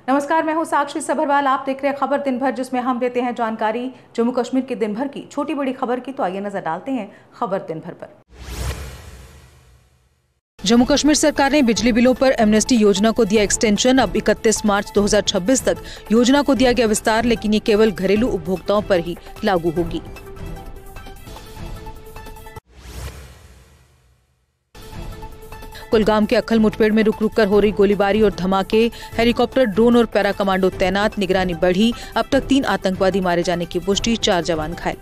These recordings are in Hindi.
नमस्कार, मैं हूं साक्षी सभरवाल। आप देख रहे हैं खबर दिन भर, जिसमें हम देते हैं जानकारी जम्मू कश्मीर के दिन भर की, छोटी बड़ी खबर की। तो आइए नजर डालते हैं खबर दिन भर पर। जम्मू कश्मीर सरकार ने बिजली बिलों पर एमनेस्टी योजना को दिया एक्सटेंशन। अब 31 मार्च 2026 तक योजना को दिया गया विस्तार, लेकिन ये केवल घरेलू उपभोक्ताओं पर ही लागू होगी। कुलगाम के अक्खल मुठभेड़ में रुक रुक कर हो रही गोलीबारी और धमाके, हेलीकॉप्टर, ड्रोन और पैरा कमांडो तैनात, निगरानी बढ़ी। अब तक 3 आतंकवादी मारे जाने की पुष्टि, 4 जवान घायल।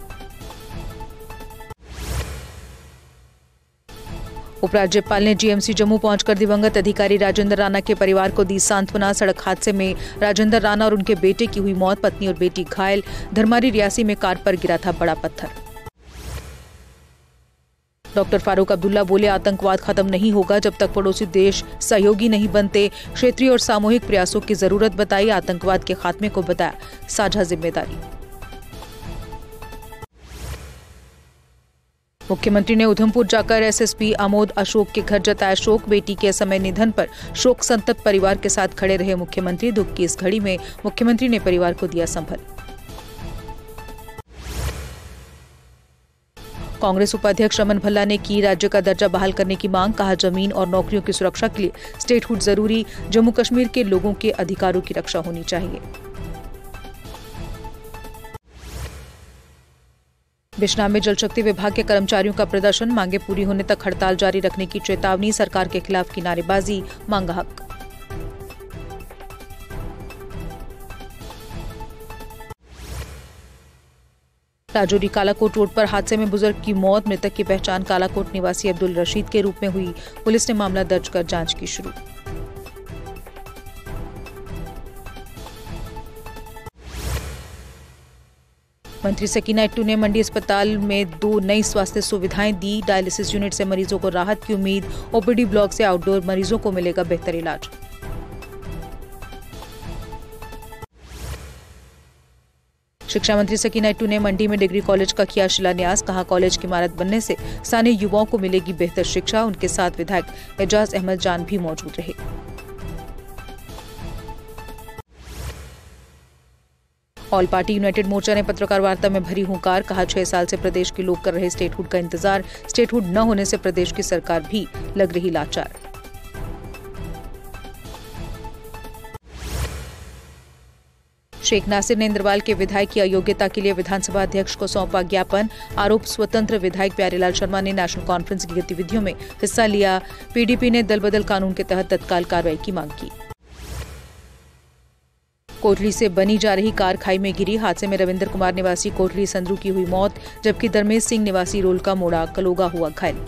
उपराज्यपाल ने जीएमसी जम्मू पहुंचकर दिवंगत अधिकारी राजेंद्र राणा के परिवार को दी सांत्वना। सड़क हादसे में राजेंद्र राणा और उनके बेटे की हुई मौत, पत्नी और बेटी घायल। धर्मारी रियासी में कार पर गिरा था बड़ा पत्थर। डॉक्टर फारूक अब्दुल्ला बोले, आतंकवाद खत्म नहीं होगा जब तक पड़ोसी देश सहयोगी नहीं बनते। क्षेत्रीय और सामूहिक प्रयासों की जरूरत बताई। आतंकवाद के खात्मे को बताया साझा जिम्मेदारी। मुख्यमंत्री ने उधमपुर जाकर एसएसपी आमोद अशोक के घर जताया शोक। बेटी के समय निधन पर शोक संतप्त परिवार के साथ खड़े रहे मुख्यमंत्री। दुख की इस घड़ी में मुख्यमंत्री ने परिवार को दिया संभल। कांग्रेस उपाध्यक्ष रमन भल्ला ने की राज्य का दर्जा बहाल करने की मांग। कहा, जमीन और नौकरियों की सुरक्षा के लिए स्टेटहुड जरूरी। जम्मू कश्मीर के लोगों के अधिकारों की रक्षा होनी चाहिए। बिश्नाह में जल शक्ति विभाग के कर्मचारियों का प्रदर्शन, मांगे पूरी होने तक हड़ताल जारी रखने की चेतावनी। सरकार के खिलाफ की नारेबाजी, मांगा हक। राजौरी कालाकोट रोड पर हादसे में बुजुर्ग की मौत। मृतक की पहचान कालाकोट निवासी अब्दुल रशीद के रूप में हुई। पुलिस ने मामला दर्ज कर जांच की शुरू। मंत्री सकीना इट्टू ने मंडी अस्पताल में 2 नई स्वास्थ्य सुविधाएं दी। डायलिसिस यूनिट से मरीजों को राहत की उम्मीद। ओपीडी ब्लॉक से आउटडोर मरीजों को मिलेगा बेहतर इलाज। शिक्षा मंत्री सकीना इट्टू ने मंडी में डिग्री कॉलेज का किया शिलान्यास। कहा, कॉलेज की इमारत बनने से स्थानीय युवाओं को मिलेगी बेहतर शिक्षा। उनके साथ विधायक एजाज अहमद जान भी मौजूद रहे। ऑल पार्टी यूनाइटेड मोर्चा ने पत्रकार वार्ता में भरी हुंकार। कहा, 6 साल से प्रदेश के लोग कर रहे स्टेटहुड का इंतजार। स्टेटहुड न होने से प्रदेश की सरकार भी लग रही लाचार। शेख नासिर ने इंद्रवाल के विधायक की अयोग्यता के लिए विधानसभा अध्यक्ष को सौंपा ज्ञापन। आरोप, स्वतंत्र विधायक प्यारेलाल शर्मा ने नेशनल कॉन्फ्रेंस की गतिविधियों में हिस्सा लिया। पीडीपी ने दल बदल कानून के तहत तत्काल कार्रवाई की मांग की। कोटली से बनी जा रही कार खाई में गिरी। हादसे में रविंद्र कुमार निवासी कोटली संद्रू की हुई मौत, जबकि धर्मेश सिंह निवासी रोलका मोड़ा कलोगा हुआ घायल।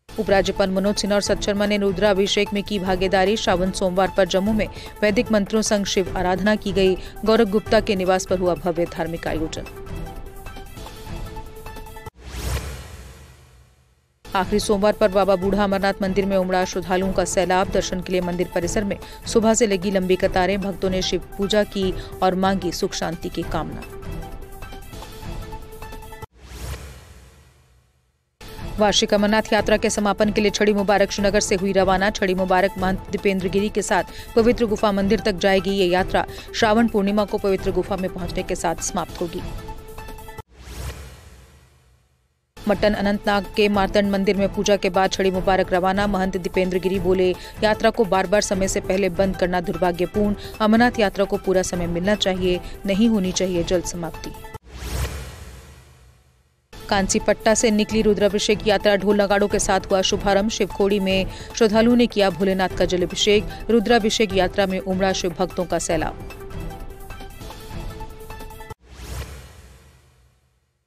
उपराज्यपाल मनोज सिन्हा और सत शर्मा ने रुद्राभिषेक में की भागीदारी। श्रावण सोमवार पर जम्मू में वैदिक मंत्रों संग शिव आराधना की गई। गौरव गुप्ता के निवास पर हुआ भव्य धार्मिक आयोजन। आखिरी सोमवार पर बाबा बूढ़ा अमरनाथ मंदिर में उमड़ा श्रद्धालुओं का सैलाब। दर्शन के लिए मंदिर परिसर में सुबह से लगी लंबी कतारें। भक्तों ने शिव पूजा की और मांगी सुख शांति की कामना। वार्षिक अमरनाथ यात्रा के समापन के लिए छड़ी मुबारक श्रीनगर से हुई रवाना। छड़ी मुबारक महंत दीपेंद्र गिरी के साथ पवित्र गुफा मंदिर तक जाएगी। ये यात्रा श्रावण पूर्णिमा को पवित्र गुफा में पहुंचने के साथ समाप्त होगी। मट्टन अनंतनाग के मार्तंड मंदिर में पूजा के बाद छड़ी मुबारक रवाना। महंत दीपेंद्र गिरी बोले, यात्रा को बार बार समय से पहले बंद करना दुर्भाग्यपूर्ण। अमरनाथ यात्रा को पूरा समय मिलना चाहिए, नहीं होनी चाहिए जल्द समाप्ति। कांसीपट्टा से निकली रुद्राभिषेक यात्रा ढोल नगाड़ों के साथ हुआ शुभारंभ। शिवखोड़ी में श्रद्धालुओं ने किया भोलेनाथ का जलाभिषेक। रुद्राभिषेक यात्रा में उमड़ा शिव भक्तों का सैलाब।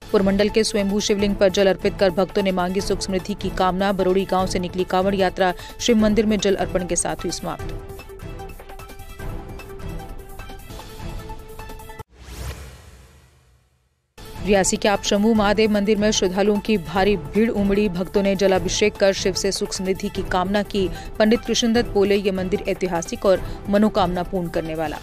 पुरमंडल के स्वयंभू शिवलिंग पर जल अर्पित कर भक्तों ने मांगी सुख समृद्धि की कामना। बरोड़ी गांव से निकली कांवड़ यात्रा शिव मंदिर में जल अर्पण के साथ हुई समाप्त। रियासी के आपशंभू महादेव मंदिर में श्रद्धालुओं की भारी भीड़ उमड़ी। भक्तों ने जलाभिषेक कर शिव से सुख समृद्धि की कामना की। पंडित कृष्णदत्त बोले, ये मंदिर ऐतिहासिक और मनोकामना पूर्ण करने वाला।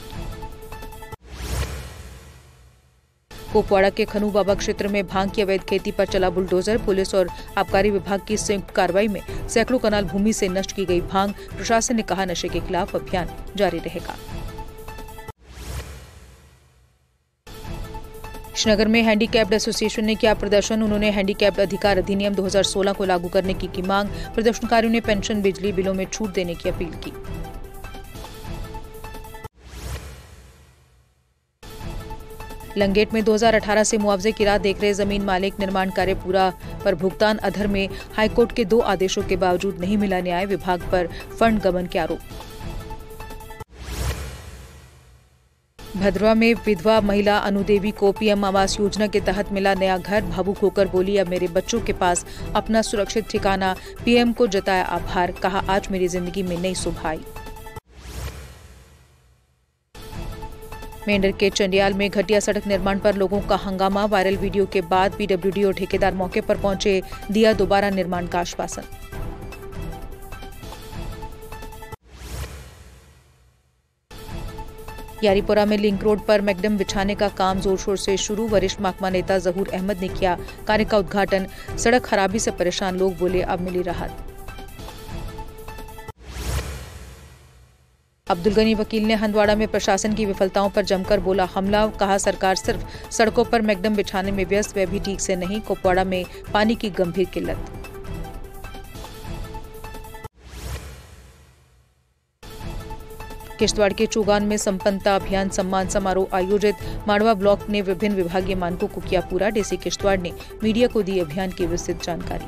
कुपवाड़ा के खनू बाबा क्षेत्र में भांग की अवैध खेती पर चला बुलडोजर। पुलिस और आबकारी विभाग की संयुक्त कार्रवाई में सैकड़ों कनाल भूमि से नष्ट की गई भांग। प्रशासन ने कहा नशे के खिलाफ अभियान जारी रहेगा। श्रीनगर में हैंडीकैप्ड एसोसिएशन ने किया प्रदर्शन। उन्होंने हैंडीकैप्ड अधिकार अधिनियम 2016 को लागू करने की मांग। प्रदर्शनकारियों ने पेंशन, बिजली बिलों में छूट देने की अपील की। लंगेट में 2018 से मुआवजे की राह देख रहे जमीन मालिक। निर्माण कार्य पूरा पर भुगतान अधर में हाईकोर्ट के 2 आदेशों के बावजूद नहीं मिला न्याय। विभाग पर फंड गबन के आरोप। भद्रवा में विधवा महिला अनुदेवी को पीएम आवास योजना के तहत मिला नया घर। भावुक होकर बोली, अब मेरे बच्चों के पास अपना सुरक्षित ठिकाना। पीएम को जताया आभार, कहा आज मेरी जिंदगी में नई सुबह आई। मेंढर के चंडियाल में घटिया सड़क निर्माण पर लोगों का हंगामा। वायरल वीडियो के बाद पीडब्ल्यूडी और ठेकेदार मौके पर पहुंचे, दिया दोबारा निर्माण का आश्वासन। यारीपुरा में लिंक रोड पर मैकडम बिछाने का काम जोर शोर से शुरू। वरिष्ठ माकपा नेता जहूर अहमद ने किया कार्य का उद्घाटन। सड़क खराबी से परेशान लोग बोले, अब मिली राहत। अब्दुल गनी वकील ने हंदवाड़ा में प्रशासन की विफलताओं पर जमकर बोला हमला। कहा सरकार सिर्फ सड़कों पर मैकडम बिछाने में व्यस्त, वह भी ठीक से नहीं। कुपवाड़ा में पानी की गंभीर किल्लत। किश्तवाड़ के चौगान में संपन्नता अभियान सम्मान समारोह आयोजित। माड़वा ब्लॉक ने विभिन्न विभागीय मानकों को किया पूरा। डीसी किश्तवाड़ ने मीडिया को दी अभियान की विस्तृत जानकारी।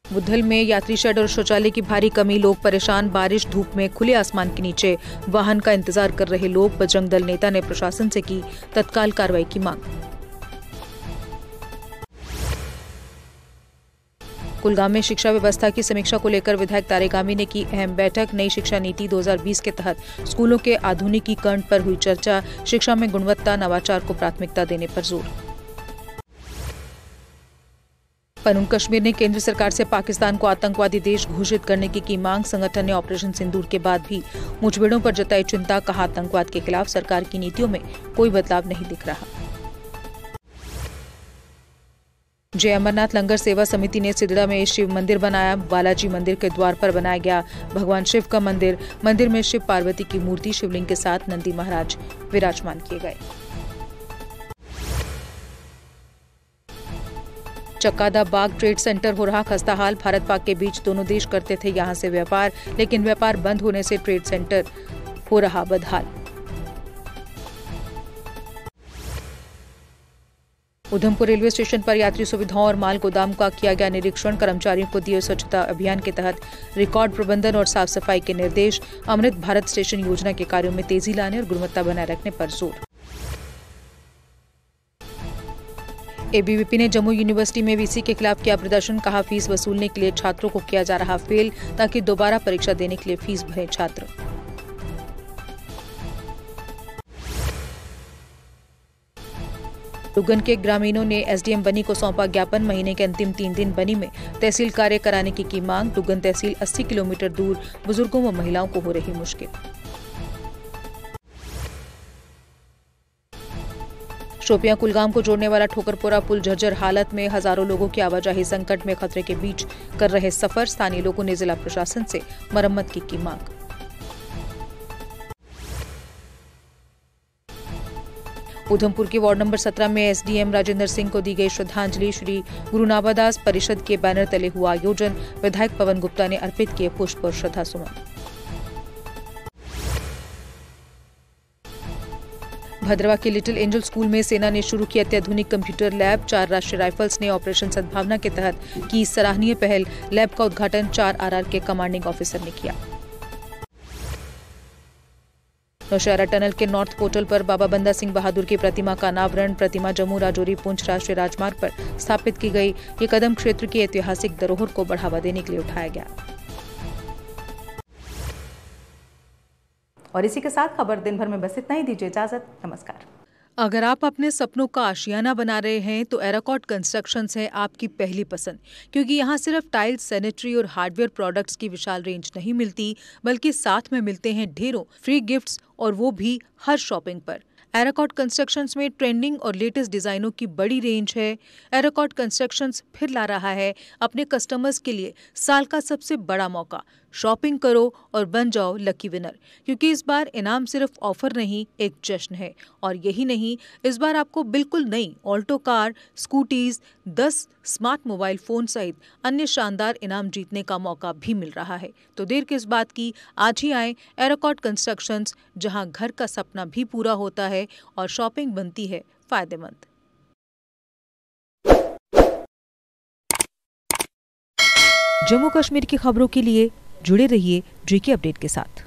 बुद्धल में यात्री शेड और शौचालय की भारी कमी, लोग परेशान। बारिश धूप में खुले आसमान के नीचे वाहन का इंतजार कर रहे लोग। बजरंग दल नेता ने प्रशासन से की तत्काल कार्रवाई की मांग। कुलगाम में शिक्षा व्यवस्था की समीक्षा को लेकर विधायक तारेगामी ने की अहम बैठक। नई शिक्षा नीति 2020 के तहत स्कूलों के आधुनिकीकरण पर हुई चर्चा। शिक्षा में गुणवत्ता, नवाचार को प्राथमिकता देने पर जोर। पनून कश्मीर ने केंद्र सरकार से पाकिस्तान को आतंकवादी देश घोषित करने की मांग। संगठन ने ऑपरेशन सिंदूर के बाद भी मुठभेड़ों पर जताई चिंता। कहा आतंकवाद के खिलाफ सरकार की नीतियों में कोई बदलाव नहीं दिख रहा। जय अमरनाथ लंगर सेवा समिति ने सिदड़ा में शिव मंदिर बनाया। बालाजी मंदिर के द्वार पर बनाया गया भगवान शिव का मंदिर। मंदिर में शिव पार्वती की मूर्ति, शिवलिंग के साथ नंदी महाराज विराजमान किए गए। चक्कादा बाग ट्रेड सेंटर हो रहा खस्ताहाल। भारत पाक के बीच दोनों देश करते थे यहां से व्यापार, लेकिन व्यापार बंद होने से ट्रेड सेंटर हो रहा बदहाल। उधमपुर रेलवे स्टेशन पर यात्री सुविधाओं और माल गोदाम का किया गया निरीक्षण। कर्मचारियों को दिए स्वच्छता अभियान के तहत रिकॉर्ड प्रबंधन और साफ सफाई के निर्देश। अमृत भारत स्टेशन योजना के कार्यों में तेजी लाने और गुणवत्ता बनाए रखने पर जोर। एबीवीपी ने जम्मू यूनिवर्सिटी में वीसी के खिलाफ किया प्रदर्शन। कहा फीस वसूलने के लिए छात्रों को किया जा रहा फेल, ताकि दोबारा परीक्षा देने के लिए फीस भरें छात्र। डुग्गन के ग्रामीणों ने एसडीएम बनी को सौंपा ज्ञापन। महीने के अंतिम 3 दिन बनी में तहसील कार्य कराने की मांग। डुग्गन तहसील 80 किलोमीटर दूर, बुजुर्गों व महिलाओं को हो रही मुश्किल। शोपियां कुलगाम को जोड़ने वाला ठोकरपुरा पुल जर्जर हालत में। हजारों लोगों की आवाजाही संकट में, खतरे के बीच कर रहे सफर। स्थानीय लोगों ने जिला प्रशासन से मरम्मत की मांग। उधमपुर के वार्ड नंबर 17 में एसडीएम राजेंद्र सिंह को दी गई श्रद्धांजलि। श्री गुरु नाभादास परिषद के बैनर तले हुआ आयोजन। विधायक पवन गुप्ता ने अर्पित किए पुष्प और श्रद्धा सुमन। भद्रवा के लिटिल एंजल स्कूल में सेना ने शुरू की अत्याधुनिक कंप्यूटर लैब। 4 राष्ट्रीय राइफल्स ने ऑपरेशन सद्भावना के तहत की सराहनीय पहल। लैब का उद्घाटन 4 RR के कमांडिंग ऑफिसर ने किया। नौशहरा टनल के नॉर्थ पोर्टल पर बाबा बंदा सिंह बहादुर की प्रतिमा का अनावरण। प्रतिमा जम्मू राजौरी पुंछ राष्ट्रीय राजमार्ग पर स्थापित की गई। ये कदम क्षेत्र की ऐतिहासिक धरोहर को बढ़ावा देने के लिए उठाया गया। और इसी के साथ खबर दिन भर में बस इतना ही। दीजिए इजाजत, नमस्कार। अगर आप अपने सपनों का आशियाना बना रहे हैं तो एराकॉट कंस्ट्रक्शंस है आपकी पहली पसंद, क्योंकि यहाँ सिर्फ टाइल्स, सैनिटरी और हार्डवेयर प्रोडक्ट्स की विशाल रेंज नहीं मिलती, बल्कि साथ में मिलते हैं ढेरों फ्री गिफ्ट्स, और वो भी हर शॉपिंग पर। एराकॉट कंस्ट्रक्शंस में ट्रेंडिंग और लेटेस्ट डिजाइनों की बड़ी रेंज है। एराकॉट कंस्ट्रक्शंस फिर ला रहा है अपने कस्टमर्स के लिए साल का सबसे बड़ा मौका। शॉपिंग करो और बन जाओ लकी विनर, क्योंकि इस बार इनाम सिर्फ ऑफर नहीं, एक जश्न है। और यही नहीं, इस बार आपको बिल्कुल नई Alto car, scooties, 10 smart mobile phone सहित अन्य शानदार इनाम जीतने का मौका भी मिल रहा है। तो देर किस बात की, आज ही आए एराकॉट कंस्ट्रक्शंस, जहां घर का सपना भी पूरा होता है और शॉपिंग बनती है फायदेमंद। जम्मू कश्मीर की खबरों के लिए जुड़े रहिए GK अपडेट के साथ।